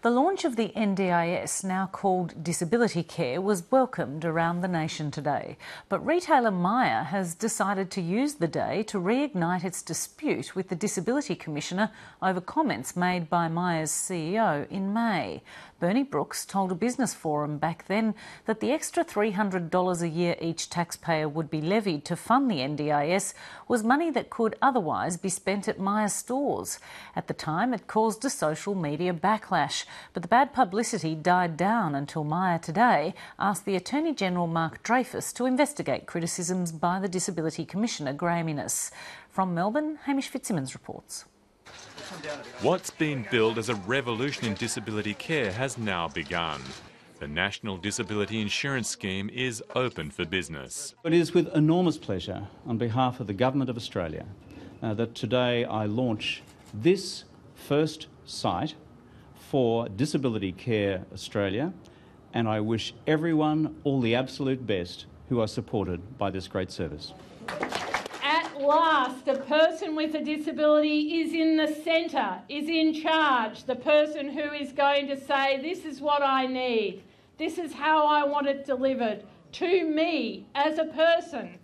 The launch of the NDIS, now called Disability Care, was welcomed around the nation today. But retailer Myer has decided to use the day to reignite its dispute with the Disability Commissioner over comments made by Myer's CEO in May. Bernie Brooks told a business forum back then that the extra $300 a year each taxpayer would be levied to fund the NDIS was money that could otherwise be spent at Myer's stores. At the time, it caused a social media backlash, but the bad publicity died down until Myer today asked the Attorney-General Mark Dreyfus to investigate criticisms by the Disability Commissioner Graeme Innes. From Melbourne, Hamish Fitzsimmons reports. What's been billed as a revolution in disability care has now begun. The National Disability Insurance Scheme is open for business. It is with enormous pleasure on behalf of the Government of Australia that today I launch this first site for Disability Care Australia, and I wish everyone all the absolute best who are supported by this great service. At last, a person with a disability is in the centre, is in charge, the person who is going to say, this is what I need, this is how I want it delivered to me as a person.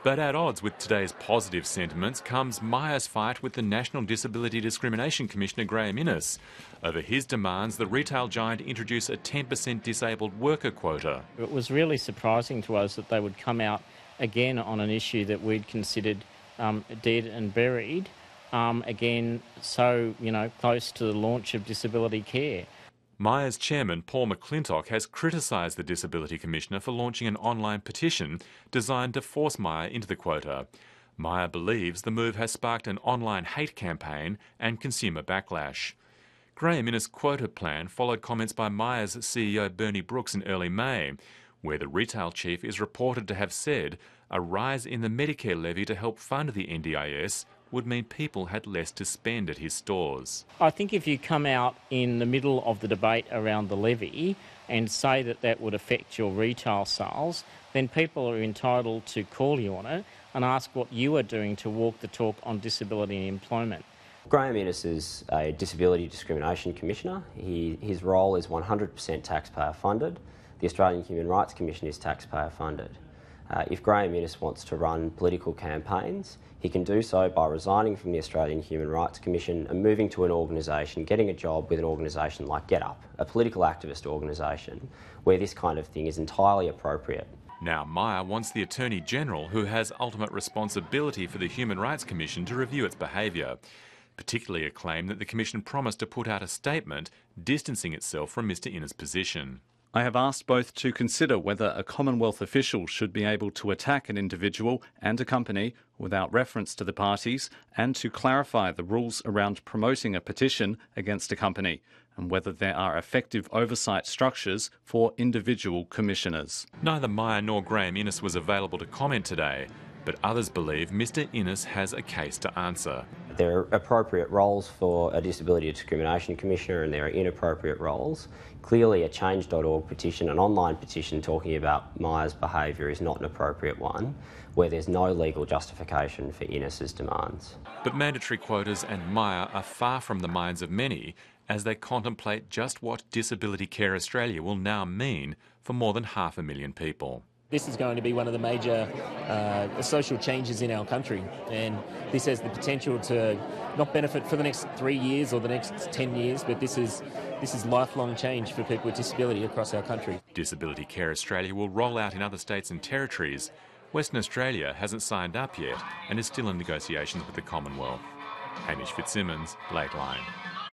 But at odds with today's positive sentiments comes Myer's fight with the National Disability Discrimination Commissioner Graeme Innes over his demands the retail giant introduce a 10% disabled worker quota. It was really surprising to us that they would come out again on an issue that we'd considered dead and buried, again so close to the launch of disability care. Myer's chairman, Paul McClintock, has criticised the Disability Commissioner for launching an online petition designed to force Myer into the quota. Myer believes the move has sparked an online hate campaign and consumer backlash. Graeme Innes' quota plan followed comments by Myer's CEO Bernie Brooks in early May, where the retail chief is reported to have said a rise in the Medicare levy to help fund the NDIS would mean people had less to spend at his stores. I think if you come out in the middle of the debate around the levy and say that that would affect your retail sales, then people are entitled to call you on it and ask what you are doing to walk the talk on disability and employment. Graeme Innes is a Disability Discrimination Commissioner. His role is 100% taxpayer funded. The Australian Human Rights Commission is taxpayer funded. If Graeme Innes wants to run political campaigns, he can do so by resigning from the Australian Human Rights Commission and moving to an organisation, getting a job with an organisation like GetUp, a political activist organisation, where this kind of thing is entirely appropriate. Now Myer wants the Attorney-General, who has ultimate responsibility for the Human Rights Commission, to review its behaviour, particularly a claim that the Commission promised to put out a statement distancing itself from Mr Innes' position. I have asked both to consider whether a Commonwealth official should be able to attack an individual and a company without reference to the parties, and to clarify the rules around promoting a petition against a company, and whether there are effective oversight structures for individual commissioners. Neither Myer nor Graeme Innes was available to comment today, but others believe Mr Innes has a case to answer. There are appropriate roles for a Disability Discrimination Commissioner and there are inappropriate roles. Clearly a change.org petition, an online petition talking about Myer's behaviour, is not an appropriate one, where there's no legal justification for Innes' demands. But mandatory quotas and Myer are far from the minds of many as they contemplate just what Disability Care Australia will now mean for more than 500,000 people. This is going to be one of the major social changes in our country, and this has the potential to not benefit for the next 3 years or the next 10 years, but this is lifelong change for people with disability across our country. Disability Care Australia will roll out in other states and territories. Western Australia hasn't signed up yet and is still in negotiations with the Commonwealth. Hamish Fitzsimmons, Late Line.